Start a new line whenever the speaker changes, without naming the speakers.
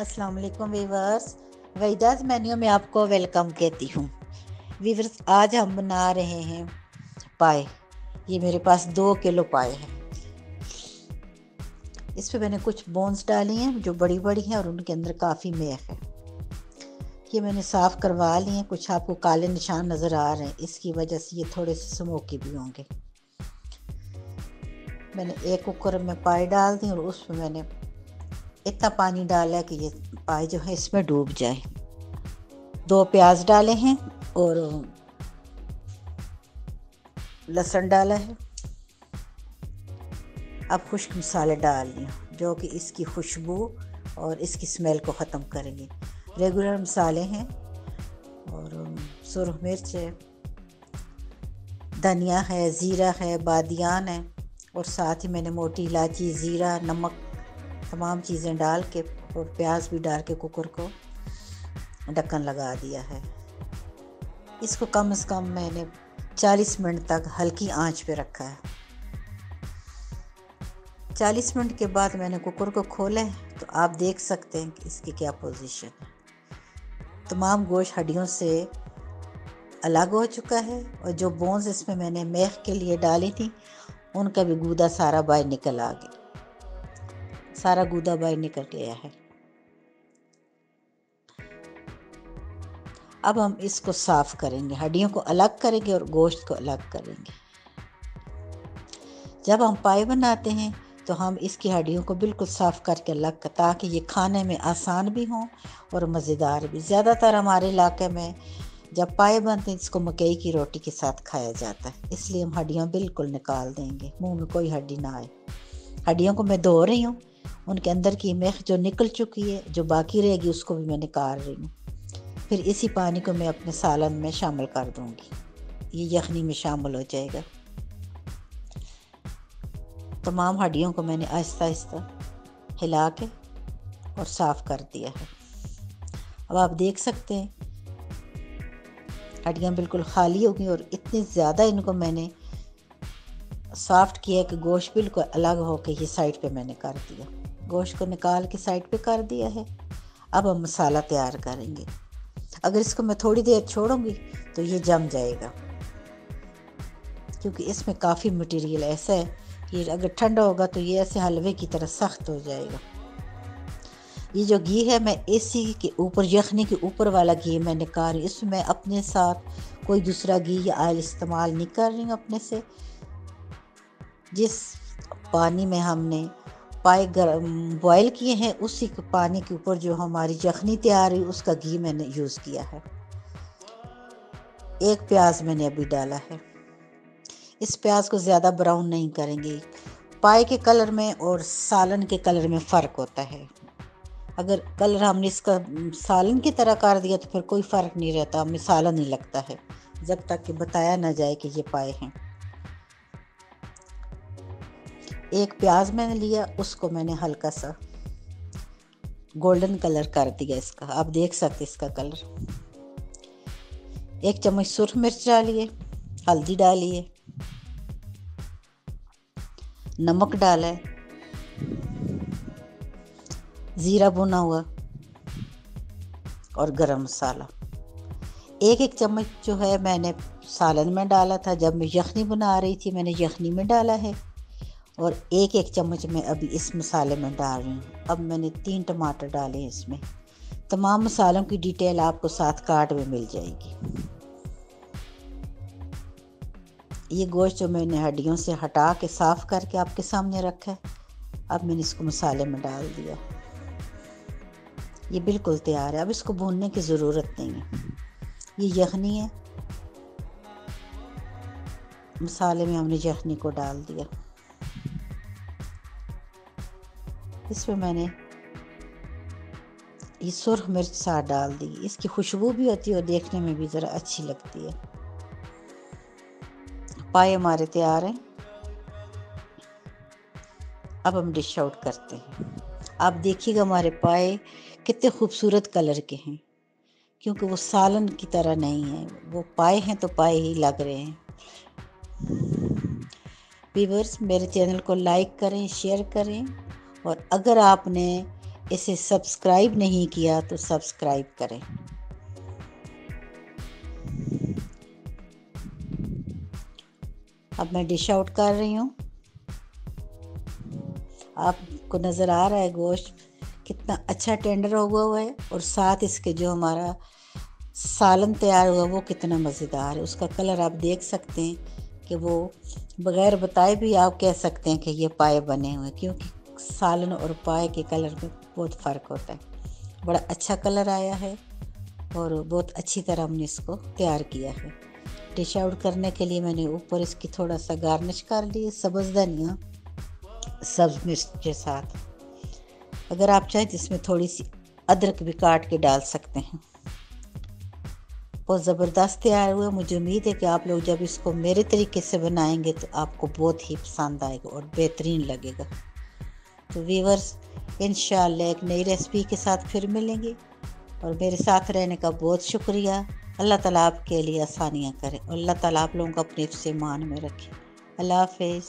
अस्सलाम वालेकुम viewers, वहीदास menu में आपको वेलकम कहती हूँ। वीवर्स, आज हम बना रहे हैं पाए। ये मेरे पास 2 किलो पाए हैं। इस पे मैंने कुछ बोन्स डाली हैं जो बड़ी बड़ी हैं और उनके अंदर काफ़ी मेख है। ये मैंने साफ़ करवा लिए हैं। कुछ आपको काले निशान नज़र आ रहे हैं, इसकी वजह से ये थोड़े से स्मोकी भी होंगे। मैंने एक कुकर में पाए डाल दी और उसमें मैंने इतना पानी डाला है कि ये पाए जो है इसमें डूब जाए। 2 प्याज डाले हैं और लहसुन डाला है। अब खुश्क मसाले डाल लिए जो कि इसकी खुशबू और इसकी स्मेल को ख़त्म करेंगे। रेगुलर मसाले हैं और सुरख मिर्च है, धनिया है, ज़ीरा है, बादियान है और साथ ही मैंने मोटी इलायची, ज़ीरा, नमक, तमाम चीज़ें डाल के और प्याज भी डाल के कुकर को ढक्कन लगा दिया है। इसको कम से कम मैंने 40 मिनट तक हल्की आंच पे रखा है। 40 मिनट के बाद मैंने कुकर को खोला है तो आप देख सकते हैं कि इसकी क्या पोजीशन है। तमाम गोश्त हड्डियों से अलग हो चुका है और जो बोन्स इसमें मैंने मेख के लिए डाली थी उनका भी गूदा सारा बाहर निकल आ गया। सारा गूदा बाहर निकल गया है। अब हम इसको साफ़ करेंगे, हड्डियों को अलग करेंगे और गोश्त को अलग करेंगे। जब हम पाए बनाते हैं तो हम इसकी हड्डियों को बिल्कुल साफ़ करके अलग ताकि ये खाने में आसान भी हों और मज़ेदार भी। ज़्यादातर हमारे इलाके में जब पाए बनते हैं इसको मकई की रोटी के साथ खाया जाता है, इसलिए हम हड्डियाँ बिल्कुल निकाल देंगे, मुंह में कोई हड्डी ना आए। हड्डियों को मैं धो रही हूँ, उनके अंदर की मेख जो निकल चुकी है, जो बाकी रहेगी उसको भी मैं निकाल रही हूँ। फिर इसी पानी को मैं अपने सालन में शामिल कर दूँगी, ये यखनी में शामिल हो जाएगा। तमाम हड्डियों को मैंने आहिस्ता आहिस्ता हिला के और साफ़ कर दिया है। अब आप देख सकते हैं हड्डियाँ बिल्कुल खाली हो गई और इतनी ज़्यादा इनको मैंने सॉफ्ट किया कि गोश्त बिल्कुल अलग हो के ये साइड पे मैंने कर दिया। गोश्त को निकाल के साइड पे कर दिया है। अब हम मसाला तैयार करेंगे। अगर इसको मैं थोड़ी देर छोड़ूंगी तो ये जम जाएगा, क्योंकि इसमें काफ़ी मटेरियल ऐसा है कि अगर ठंडा होगा तो ये ऐसे हलवे की तरह सख्त हो जाएगा। ये जो घी है मैं इसी के ऊपर, यखनी के ऊपर वाला घी मैं निकाल रही हूँ। इसमें मैं अपने साथ कोई दूसरा घी या ऑयल इस्तेमाल नहीं कर रही हूँ अपने से। जिस पानी में हमने पाए बॉयल किए हैं उसी के पानी के ऊपर जो हमारी यखनी तैयार हुई उसका घी मैंने यूज़ किया है। 1 प्याज मैंने अभी डाला है। इस प्याज को ज़्यादा ब्राउन नहीं करेंगे। पाए के कलर में और सालन के कलर में फ़र्क होता है। अगर कलर हमने इसका सालन की तरह कर दिया तो फिर कोई फ़र्क नहीं रहता, हमें सालन नहीं लगता है जब तक कि बताया ना जाए कि ये पाए हैं। 1 प्याज मैंने लिया, उसको मैंने हल्का सा गोल्डन कलर कर दिया इसका। आप देख सकते इसका कलर। 1 चम्मच सुरख मिर्च डालिए, हल्दी डालिए, नमक डाला है, ज़ीरा भुना हुआ और गरम मसाला। 1 चम्मच जो है मैंने सालन में डाला था, जब मैं यखनी बना रही थी मैंने यखनी में डाला है और 1 चम्मच मैं अभी इस मसाले में डाल रही हूँ। अब मैंने 3 टमाटर डाले हैं इसमें। तमाम मसालों की डिटेल आपको साथ कार्ड में मिल जाएगी। ये गोश्त जो मैंने हड्डियों से हटा के साफ़ करके आपके सामने रखा है, अब मैंने इसको मसाले में डाल दिया। ये बिल्कुल तैयार है, अब इसको भूनने की ज़रूरत नहीं है। ये यखनी है, मसाले में हमने यखनी को डाल दिया। इसमें मैंने ये सुरख मिर्च साथ डाल दी, इसकी खुशबू भी होती है और देखने में भी ज़रा अच्छी लगती है। पाए हमारे तैयार हैं। अब हम डिश आउट करते हैं। आप देखिएगा हमारे पाए कितने खूबसूरत कलर के हैं, क्योंकि वो सालन की तरह नहीं है, वो पाए हैं तो पाए ही लग रहे हैं। व्यूअर्स, मेरे चैनल को लाइक करें, शेयर करें और अगर आपने इसे सब्सक्राइब नहीं किया तो सब्सक्राइब करें। अब मैं डिश आउट कर रही हूँ। आपको नज़र आ रहा है गोश्त कितना अच्छा टेंडर हुआ है, और साथ इसके जो हमारा सालन तैयार हुआ वो कितना मज़ेदार है। उसका कलर आप देख सकते हैं कि वो बग़ैर बताए भी आप कह सकते हैं कि ये पाए बने हुए, क्योंकि सालन और पाए के कलर में बहुत फ़र्क होता है। बड़ा अच्छा कलर आया है और बहुत अच्छी तरह हमने इसको तैयार किया है। डिश आउट करने के लिए मैंने ऊपर इसकी थोड़ा सा गार्निश कर ली सब्ज़ धनिया सब्ज़ मिर्च के साथ। अगर आप चाहें तो इसमें थोड़ी सी अदरक भी काट के डाल सकते हैं। बहुत ज़बरदस्त तैयार हुआ। मुझे उम्मीद है कि आप लोग जब इसको मेरे तरीके से बनाएंगे तो आपको बहुत ही पसंद आएगा और बेहतरीन लगेगा। तो व्यूअर्स, इंशाअल्लाह एक नई रेसिपी के साथ फिर मिलेंगे, और मेरे साथ रहने का बहुत शुक्रिया। अल्लाह ताला आपके लिए आसानियाँ करे और अल्लाह ताला आप लोगों को अपने हिफ्ज़-ए-मान में रखे। अल्लाह हाफ़िज़।